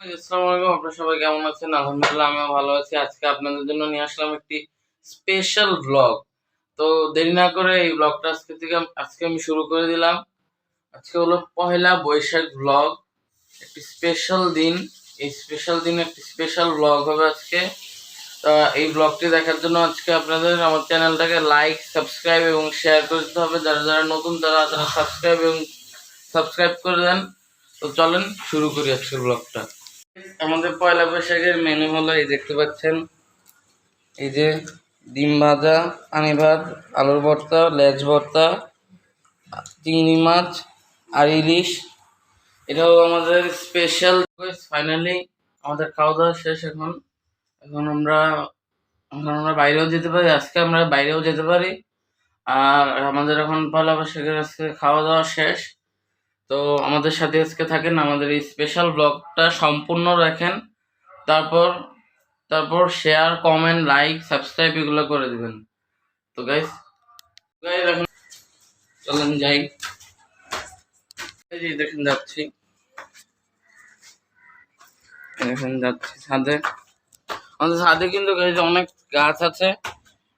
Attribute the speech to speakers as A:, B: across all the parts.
A: আসসালামু আলাইকুম। আপনারা সবাই কেমন আছেন? আলহামদুলিল্লাহ আমিও ভালো আছি। আজকে আপনাদের জন্য নিয়ে আসলাম একটি স্পেশাল ভ্লগ। তো দেরি না করে এই ভ্লগটা আজকে আমি শুরু করে দিলাম। আজকে হলো পহেলা বৈশাখ ভ্লগ, একটি স্পেশাল দিন। এই স্পেশাল দিনে একটি স্পেশাল ভ্লগ হবে আজকে। তা এই ব্লগটি দেখার জন্য আজকে আপনাদের আমার চ্যানেলটাকে লাইক, সাবস্ক্রাইব এবং শেয়ার করে দিতে হবে। যারা যারা নতুন তারা সাবস্ক্রাইব করে দেন। তো চলেন শুরু করি আজকের ব্লগটা। আমাদের পয়লা বৈশাখের মেনু হলো এই দেখতে পাচ্ছেন, এই যে ডিম ভাজা, পানি ভাত, আলুর ভর্তা, লেজ ভর্তা, চিংড়ি মাছ আর ইলিশ। এটা হলো আমাদের স্পেশাল। ফাইনালি আমাদের খাওয়া দাওয়া শেষ। এখন আমরা বাইরেও যেতে পারি। আজকে আমরা বাইরেও যেতে পারি। আর আমাদের এখন পয়লা বৈশাখের আজকে খাওয়া দাওয়া শেষ। তো আমাদের সাথে আজকে থাকেন, আমাদের এই স্পেশাল ব্লগটা সম্পূর্ণ দেখেন। তারপর তারপর শেয়ার, কমেন্ট, লাইক, সাবস্ক্রাইব এগুলো করে দিবেন। তো গাইস গাইস এখন চলেন যাই। এই যে দেখেন যাচ্ছি, এখন যাচ্ছি ছাদে। আমাদের ছাদে কিন্তু গাইস অনেক গাছ আছে,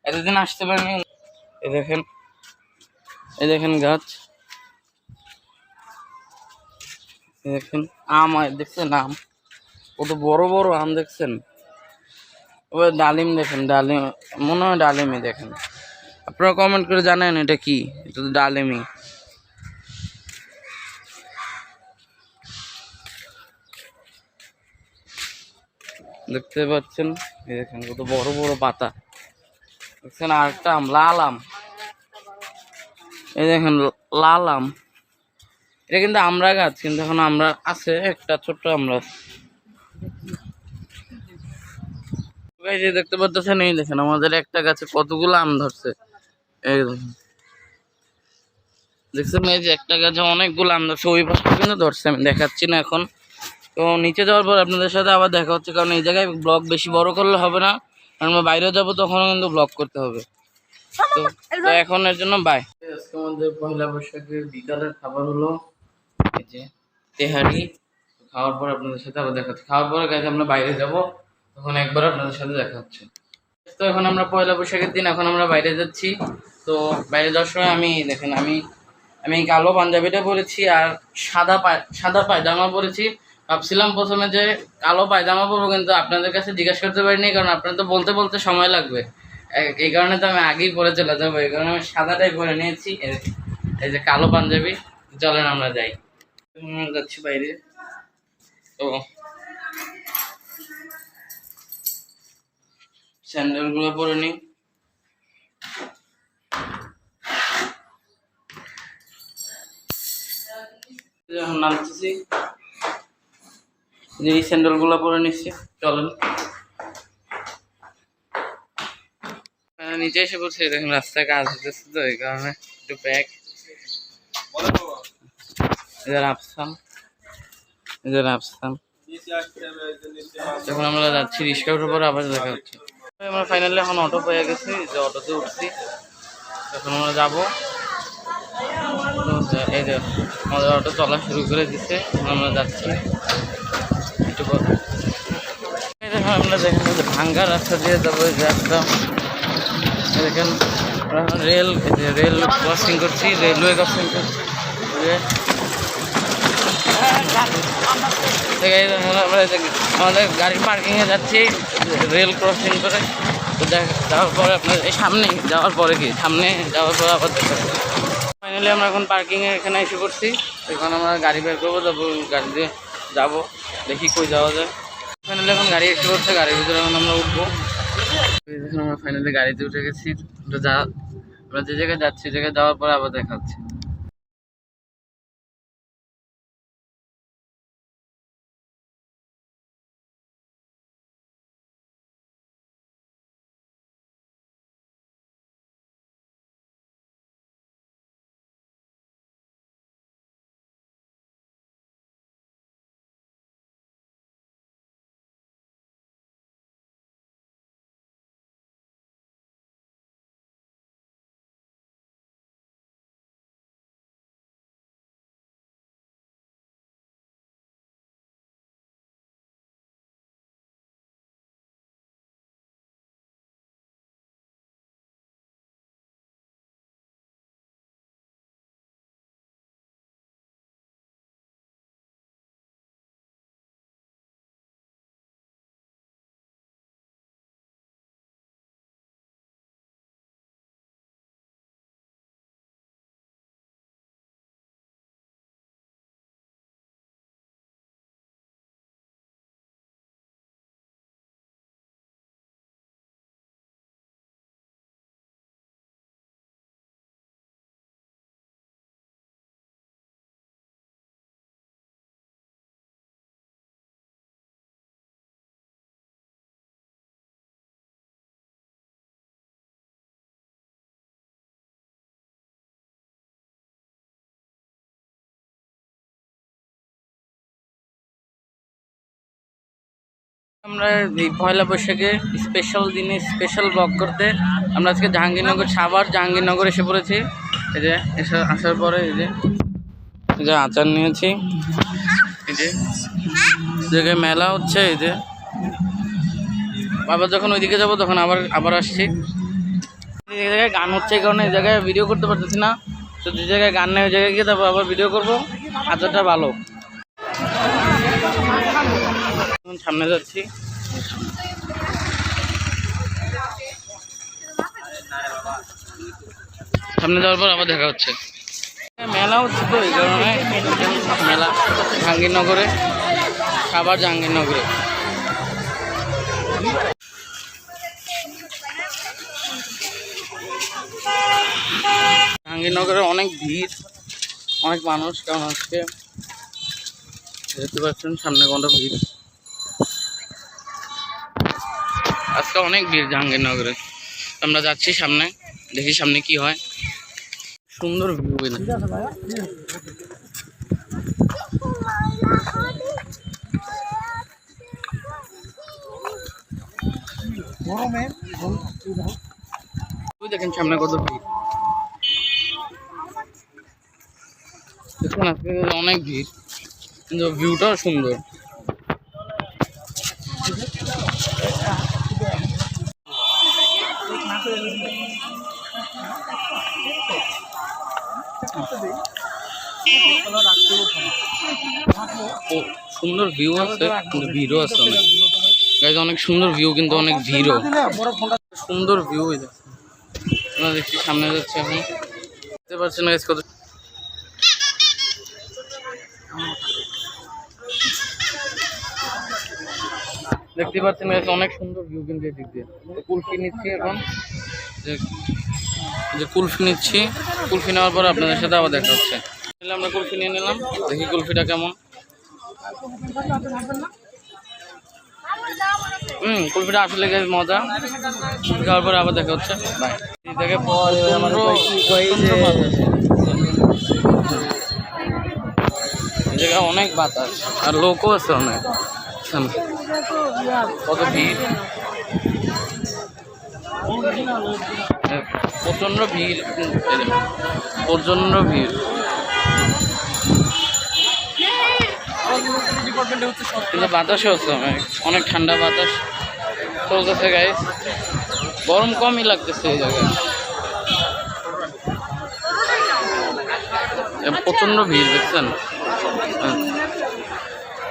A: এতদিন আসতে পারিনি। এই দেখেন, এই দেখেন গাছ, এই দেখেন আম দেখছেন, আম কত বড় বড় আম দেখছেন। ওই ডালিম দেখেন, ডালিম মনে হয় ডালিমই। দেখেন, আপনারা কমেন্ট করে জানেন এটা কি। এটা তো ডালিমই। দেখতে পাচ্ছেন, এই দেখেন কত বড় বড় পাতা দেখছেন। আর একটা আম, লাল আম, এই দেখেন লাল আম। এটা কিন্তু আমরা গাছ, কিন্তু এখন আমরা আছে একটা ছোট্ট আমরা। এই যে দেখতে পাচ্ছেন, এই দেখেন আমাদের একটা গাছে কতগুলো আম ধরছে। এই দেখছেন, এই যে একটা গাছে অনেকগুলো আম ধরছে। ওই পাশে কিন্তু ধরছে, আমি দেখাচ্ছি না এখন। তো নিচে যাওয়ার পর আপনাদের সাথে আবার দেখা হচ্ছে, কারণ এই জায়গায় ব্লগ বেশি বড় করলে হবে না। কারণ আমরা বাইরে যাবো, তখনও কিন্তু ব্লগ করতে হবে। তো তো এখন এর জন্য বাই। আজকে আমাদের পয়লা বৈশাখের বিকালের খাবার হলো এই যে তেহারি। খাওয়ার পর আপনাদের সাথে আবার দেখা হচ্ছে। খাওয়ার পরে গাইজ আমরা বাইরে যাব, তখন একবার আপনাদের সাথে দেখা হচ্ছে। তো এখন আমরা পয়লা বৈশাখের দিন এখন আমরা বাইরে যাচ্ছি। তো বাইরে যাওয়ার সময় আমি দেখেন, আমি আমি কালো পাঞ্জাবিটা পরেছি আর সাদা পায়জামা পরেছি। ভাবছিলাম প্রথমে যে কালো পায়জামা পরবো, কিন্তু আপনাদের কাছে জিজ্ঞাসা করতে পারিনি, কারণ আপনার তো বলতে বলতে সময় লাগবে। এই কারণে তো আমি আগেই পরে চলে যাবো। এই কারণে আমি সাদাটাই পরে নিয়েছি, এই যে কালো পাঞ্জাবি। চলেন আমরা যাই। যাচ্ছি বাইরে। তো স্যান্ডেল গুলো পরে নিই। যখন নামতেছি, এই স্যান্ডেল গুলো পরে নিচ্ছি। চলেন নিচে এসে পড়ছে। দেখুন রাস্তায় কাজ হতেছে, তো এই কারণে একটু ব্যাগ। এদের আপসাম, এদের আপসাম। যখন আমরা যাচ্ছি রিক্সা উঠে পরে আবার দেখা হচ্ছে। আমরা ফাইনালি এখন অটো পেয়ে গেছি, যে অটোতে উঠছি। এখন আমরা যাবো। এই যে আমাদের অটো চলা শুরু করে দিচ্ছে, আমরা যাচ্ছি একটু পর। আমরা দেখেন ভাঙ্গা রাস্তা দিয়ে যাবো। এই যে রাস্তা দেখেন, রেল ক্রসিং করছি, রেলওয়ে ক্রসিং করছি। আমাদের গাড়ি পার্কিংয়ে যাচ্ছি রেল ক্রসিং করে। তো যাওয়ার পরে আপনার এই সামনে যাওয়ার পরে সামনে যাওয়ার পরে আবার দেখা। ফাইনালি আমরা এখন পার্কিংয়ে এখানে এসে করছি। এখন আমরা গাড়ি বের করবো, তারপর গাড়ি দিয়ে যাবো, দেখি কই যাওয়া যায়। ফাইনালি এখন গাড়ি এসে করছে, গাড়ির ভিতরে এখন আমরা উঠবো। এখন আমরা ফাইনালি গাড়িতে উঠে গেছি। তো আমরা যে জায়গায় যাচ্ছি, জায়গায় যাওয়ার পরে আবার দেখা হচ্ছে। আমরা এই পয়লা বৈশাখে স্পেশাল দিনে স্পেশাল ব্লগ করতে আমরা আজকে জাহাঙ্গীরনগর সাভার জাহাঙ্গীরনগর এসে পড়েছি। এই যে আসার পরে এই যে আচার নিয়েছি, এই যে জায়গায় মেলা হচ্ছে। এই যে আবার যখন ওইদিকে যাবো তখন আবার আসছি। এই জায়গায় গান হচ্ছে, এই কারণে এই জায়গায় ভিডিও করতে পারতেছি না। তো যে জায়গায় গান নেই ওই জায়গায় গিয়ে তারপর আবার ভিডিও করবো। আচারটা ভালো। সামনে যাচ্ছি, সামনে যাওয়ার পর আবার দেখা হচ্ছে। মেলা হচ্ছে তো এই কারণে, মেলা জাহাঙ্গীরনগরে, সাভার জাহাঙ্গীরনগরে। জাহাঙ্গীরনগরে অনেক ভিড়, অনেক মানুষ, কারণ আজকে দেখতে পাচ্ছেন সামনে কোনটা ভিড়। আজকে অনেক ভিড় জাহাঙ্গীরনগরে। আমরা যাচ্ছি সামনে, দেখি সামনে কি হয়। সুন্দর ভিউ। দেখেন সামনে কত ভিড়, দেখুন আজকে অনেক ভিড়, কিন্তু ভিউটাও সুন্দর। সুন্দর ভিউ আছে কিন্তু ভিড়ও আছে অনেক। গাইজ অনেক সুন্দর ভিউ কিন্তু অনেক ভিড়ও। সুন্দর ভিউ আমরা দেখছি সামনে যাচ্ছে এখন, দেখতে পাচ্ছেন গাইজ কত। দেখতে পাচ্ছেন গাইজ অনেক সুন্দর ভিউ কিন্তু এদিক দিয়ে। কুলফি নিচ্ছি এখন, যে কুলফি নিচ্ছি, কুলফি নেওয়ার পর আপনাদের সাথে আবার দেখা হচ্ছে। আমরা কুলফি নিয়ে নিলাম, দেখি কুলফিটা কেমন। কুলফিটা আসলে গেছে মজা। খাওয়ার পরে আবার দেখা হচ্ছে। বাই। এই জায়গায় অনেক বাতাস আর লোকও আছে অনেক। কত ভিড়, প্রচন্ড ভিড়, প্রচন্ড ভিড়। কিন্তু বাতাসও আছে অনেক ঠান্ডা বাতাস চলতেছে গাইস। গরম কমই লাগতেছে এই জায়গায়, প্রচন্ড ভিড় দেখছেন।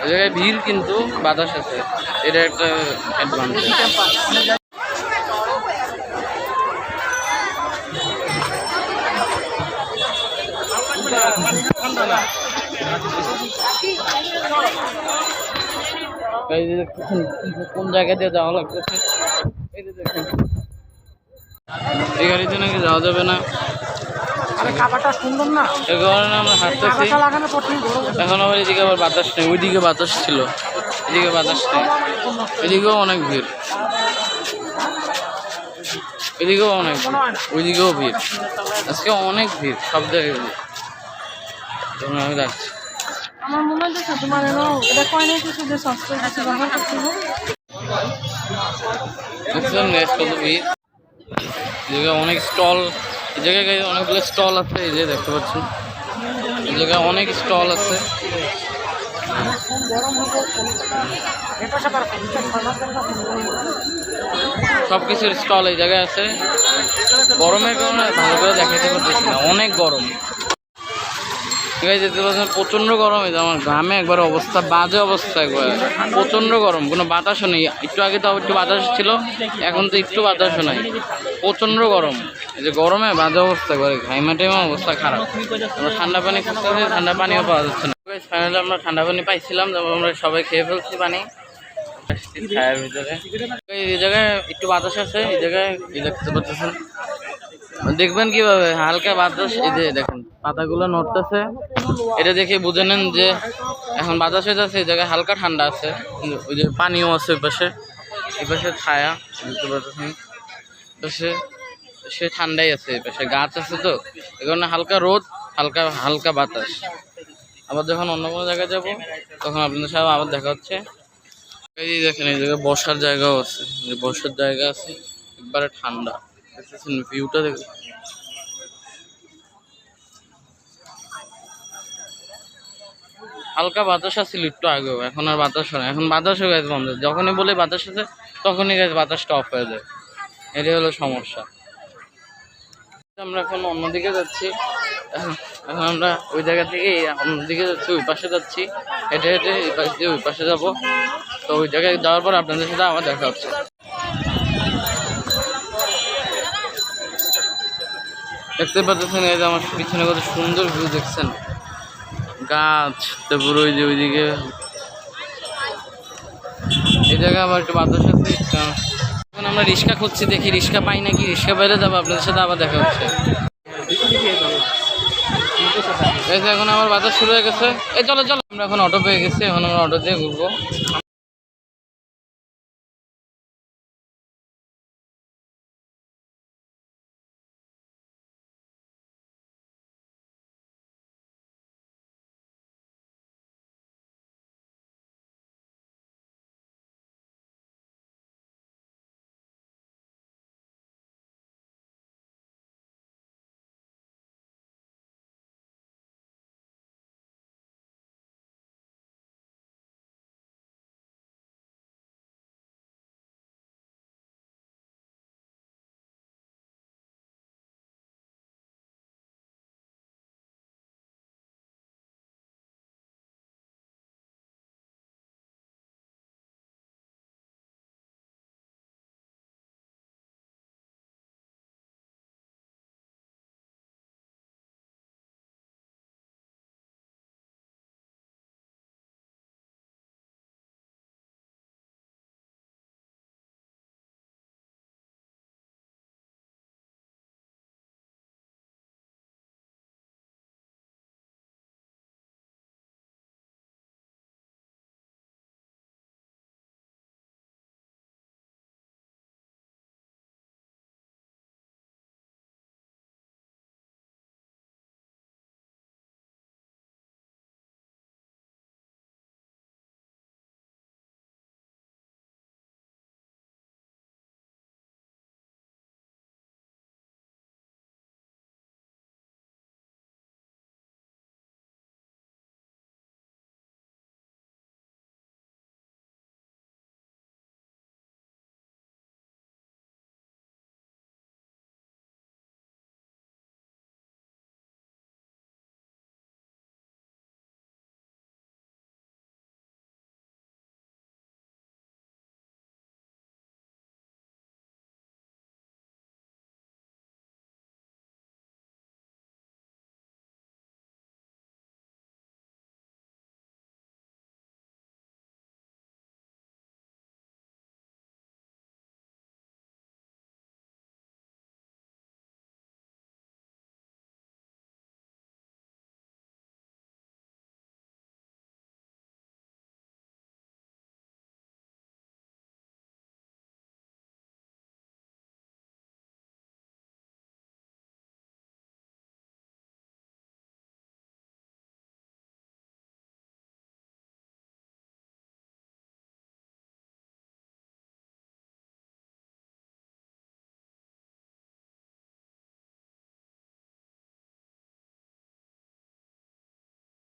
A: এই জায়গায় ভিড় কিন্তু বাতাস আছে, এটা একটা অ্যাডভান্টেজ। কোন জায়গা দিয়ে যাওয়া লাগতেছে, এই যে দেখেন এই গাড়িতে নাকি যাওয়া যাবে না, এই কারণে আমরা হাঁটতেছি। এখন আবার এদিকে আবার বাতাস নেই, ওইদিকে বাতাস ছিল, এদিকে বাতাস নেই। এদিকেও অনেক ভিড়, এদিকেও অনেক ভিড়, ওইদিকেও ভিড়। আজকে অনেক ভিড় সব জায়গায়। আমি যাচ্ছি।
B: আমার মনে হচ্ছে তোমার এটা কয় নাই কিছু যে সস্তা কিছু ব্যবহার করতে হবে।
A: অনেক স্টল, এই জায়গায় অনেকগুলো স্টল আছে, এই যে দেখতে পাচ্ছেন এই জায়গায় অনেক স্টল আছে। সব কিছুর স্টল এই জায়গায় আছে। গরমের কারণে ভালো করে দেখাতে পারতেছি না, অনেক গরম। যেতে পারছেন প্রচণ্ড গরম। এই যে আমার গ্রামে একবার অবস্থা বাজে অবস্থা, একবার প্রচণ্ড গরম, কোনো বাতাসও নেই। একটু আগে তাও একটু বাতাস ছিল, এখন তো একটু বাতাসও নাই, প্রচণ্ড গরম। এই যে গরমে বাজে অবস্থা, একবার ঘাইমা টাইমা অবস্থা খারাপ। আমরা ঠান্ডা পানি খুঁজতেছি, ঠান্ডা পানিও পাওয়া যাচ্ছে না। ফাইনালি আমরা ঠান্ডা পানি পাইছিলাম, তারপর আমরা সবাই খেয়ে ফেলছি পানি ছায়ার ভিতরে। এই জায়গায় একটু বাতাস আছে, এই জায়গায় দেখতে পাচ্ছেন। দেখবেন কিভাবে হালকা বাতাস, এই যে দেখেন পাতাগুলো নড়তেছে, এটা দেখে বুঝে নেন যে এখন বাতাস হয়ে যাচ্ছে। এই জায়গায় হালকা ঠান্ডা আছে, কিন্তু ওই যে পানিও আছে ওই পাশে, এই পাশে ছায়া দেখতে পাচ্ছেন, পাশে সে ঠান্ডাই আছে, এই পাশে গাছ আছে, তো এই কারণে হালকা রোদ, হালকা হালকা বাতাস। আবার যখন অন্য কোনো জায়গায় যাবো তখন আপনাদের সাথে আবার দেখা হচ্ছে। এই যে দেখেন এই জায়গায় বসার জায়গাও আছে, বসার জায়গা আছে, একবারে ঠান্ডা। দেখতেছেন ভিউটা দেখুন। হালকা বাতাস আসছিল একটু আগেও, এখন আর বাতাস হয় না, এখন বাতাসও গাছ বন্ধ। যখনই বলে বাতাস আছে তখনই গাছ বাতাসটা অফ হয়ে যায়, এটাই হলো সমস্যা। আমরা এখন অন্যদিকে যাচ্ছি, এখন আমরা ওই জায়গা থেকে অন্যদিকে যাচ্ছি, ওই পাশে যাচ্ছি, হেঁটে হেঁটে এই পাশ দিয়ে ওই পাশে যাবো। তো ওই জায়গায় যাওয়ার পর আপনাদের সাথে আবার দেখা হচ্ছে। দেখতে পাচ্ছেন এই যে আমার পিছনে কত সুন্দর ভিউ দেখছেন, গাছ, তারপর ওই যে ওইদিকে এই জায়গায় আবার একটু বাতাস আছে। এখন আমরা রিক্সা খুঁজছি, দেখি রিক্সা পাই নাকি, রিক্সা পাইলে যাবো আপনাদের সাথে আবার দেখা হচ্ছে। এই যে এখন আমার বাতাস শুরু হয়ে গেছে, এই চলো চলো, আমরা এখন অটো পেয়ে গেছি, এখন আমরা অটো দিয়ে ঘুরবো।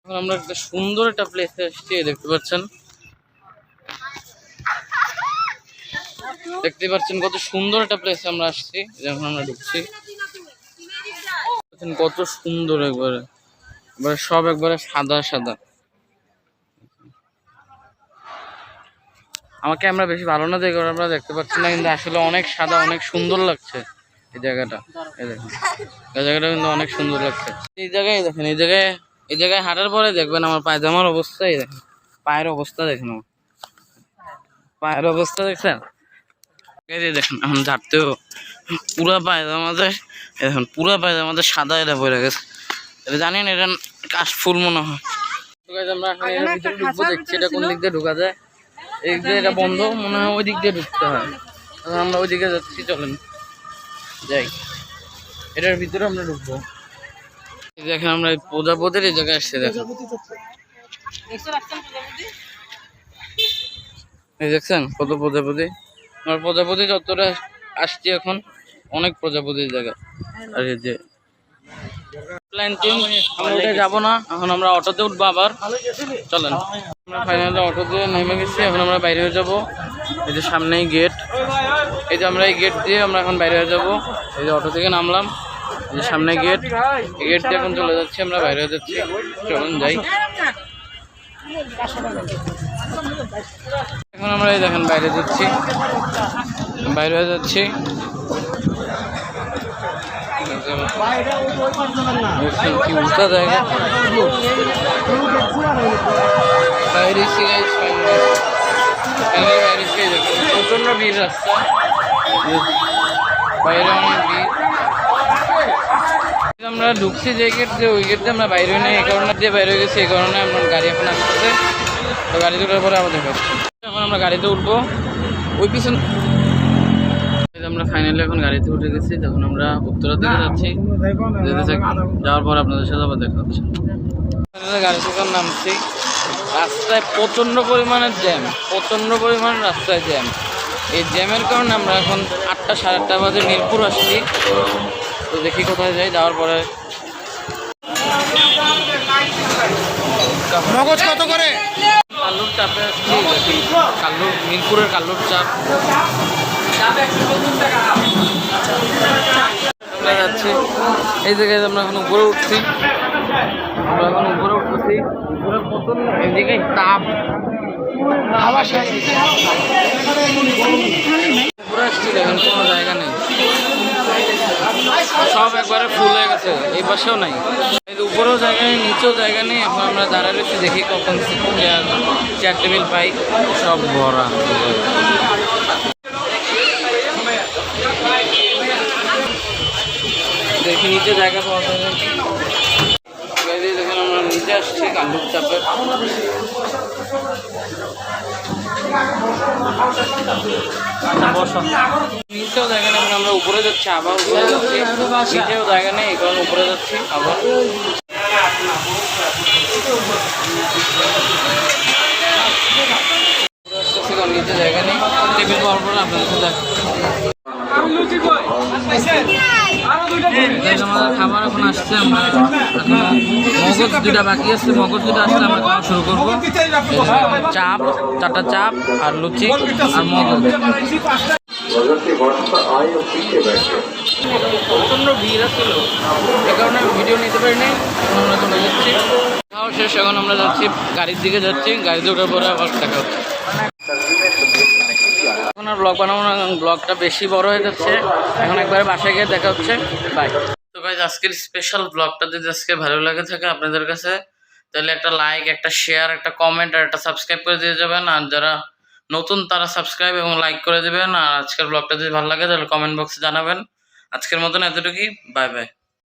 A: এখন আমরা একটা সুন্দর একটা প্লেসে এসেছি, দেখতে পাচ্ছেন, দেখতে পাচ্ছেন কত সুন্দর একটা প্লেসে আমরা আসছি। যখন আমরা ঢুকছি কত সুন্দর, একবারে একবারে সব একবারে সাদা সাদা। আমার ক্যামেরা বেশি ভালো না দেখে আপনারা দেখতে পাচ্ছেন না, কিন্তু আসলে অনেক সাদা, অনেক সুন্দর লাগছে এই জায়গাটা। এই দেখেন এই জায়গাটা কিন্তু অনেক সুন্দর লাগছে। এই জায়গায় দেখেন, এই জায়গায় হাঁটার পরে দেখবেন আমার পায়জামার অবস্থা, এই দেখেন পায়ের অবস্থা দেখেন, আমার পায়ের অবস্থা দেখছেন। এই যে দেখেন এখন ঝাড়তেও পুরা পায়জামাতে, এখন পুরা পায়জামাতে সাদা এটা পড়ে গেছে। এটা জানেন এটা কাশফুল মনে হয়। আমরা এখন এর ভিতরে ঢুকবো, দেখছি এটা কোন দিক দিয়ে ঢুকা যায়। এই যে এটা বন্ধ মনে হয়, ওই দিক দিয়ে ঢুকতে হয়। এখন আমরা ওই দিকে যাচ্ছি, চলেন যাই, এটার ভিতরে আমরা ঢুকবো। দেখেন আমরা প্রজাপতির এই জায়গায় আসছি, দেখেন এই দেখছেন কত প্রজাপতি। আমার প্রজাপতি যতটা আসছি এখন অনেক প্রজাপতির জায়গা। আর এই যে প্ল্যান চেঞ্জ, আমরা ওটা যাবো না, এখন আমরা অটোতে উঠবো আবার। চলেন, আমরা ফাইনালি অটোতে নেমে গেছি, এখন আমরা বাইরে হয়ে যাবো। এই যে সামনেই গেট, এই যে আমরা এই গেট দিয়ে আমরা এখন বাইরে হয়ে যাবো। এই যে অটো থেকে নামলাম, এই যে সামনে গেট, এই গেট দিয়ে এখন চলে যাচ্ছি, আমরা বাইরে হয়ে যাচ্ছি। চলুন যাই। এখন আমরা এই দেখেন বাইরে যাচ্ছি, বাইরে হয়ে যাচ্ছি। কি উল্টা জায়গা, প্রচন্ড ভিড় রাস্তা, বাইরে অনেক ভিড়। আমরা ঢুকছি যে গেট দিয়ে, ওই গেট দিয়ে আমরা বাইরে নেই, এই কারণে দিয়ে বাইরে হয়ে গেছি, এই কারণে আমরা গাড়ি এখন আসতেছে। তো গাড়ি তোলার পরে আবার দেখা যাচ্ছে। এখন আমরা গাড়িতে উঠবো, ওই পিছন আমরা ফাইনালি এখন গাড়িতে উঠে গেছি। তখন আমরা উত্তরার দিকে যাচ্ছি, যেতে থাকি, যাওয়ার পর আপনাদের সাথে আবার দেখা হচ্ছে। গাড়ি থেকে নামছি, রাস্তায় প্রচণ্ড পরিমাণের জ্যাম, প্রচণ্ড পরিমাণ রাস্তায় জ্যাম। এই জ্যামের কারণে আমরা এখন 8টা সাড়ে 8টা বাজে মিরপুর আসছি। তো দেখি কোথায় যাই, যাওয়ার পরে
C: মগজ কত করে?
A: কাল্লুর চাপে আসছি, দেখি কাল্লুর, মিরপুরের কাল্লুর চাপ আমরা যাচ্ছি। এই জায়গায় আমরা এখন উপরে উঠছি, আমরা এখন উপরে উঠতেছি। উপরে প্রচন্ড এই জায়গায় তাপ, উপরে আসছি, দেখেন কোনো জায়গা নেই, সব একবারে ফুল হয়ে গেছে। এই পাশেও নাই, উপরেও জায়গা নেই, নিচেও জায়গা নেই। এখন আমরা দাঁড়ায় রয়েছি, দেখি কখন চেয়ার টেবিল পাই, সব ভরা। দেখি নিচে জায়গা পাওয়া যায় না। দেখেন আমরা নিচে আসছি কাল্লুর চাপের। নিচেও জায়গা নেই, আমরা উপরে যাচ্ছি, আবার উপরে যাচ্ছি। নিচেও জায়গা নেই, এই কারণে উপরে যাচ্ছি আবার। নিচে জায়গা নেই, টেবিল পাওয়ার পরে আপনাদের সাথে আমাদের খাবার এখন আসছে। আমরা মগজ দুটা বাকি আছে, মগজ দুটা আসলে আমরা খাওয়া শুরু করবো। চাপ, 4টা চাপ আর লুচি আর মগজ। প্রচন্ড ভিড় ছিল, এ কারণে আমি ভিডিও নিতে পারিনি। এখন আমরা চলে যাচ্ছি, খাওয়া শেষ, এখন আমরা যাচ্ছি গাড়ির দিকে যাচ্ছি। গাড়িতে ওঠার পরে আবার দেখা হচ্ছে। এখন আর ব্লগ বানাবো না, ব্লগটা বেশি বড় হয়ে যাচ্ছে। এখন একবারে বাসায় গিয়ে দেখা হচ্ছে, বাই। তো গাইস, আজকের স্পেশাল ব্লগটা যদি আজকে ভালো লাগে থাকে আপনাদের কাছে, তাহলে একটা লাইক, একটা শেয়ার, একটা কমেন্ট আর একটা সাবস্ক্রাইব করে দিয়ে যাবেন। আর যারা নতুন তারা সাবস্ক্রাইব এবং লাইক করে দেবেন। আর আজকের ব্লগটা যদি ভালো লাগে তাহলে কমেন্ট বক্সে জানাবেন। আজকের মতন এতটুকুই, বাই বাই।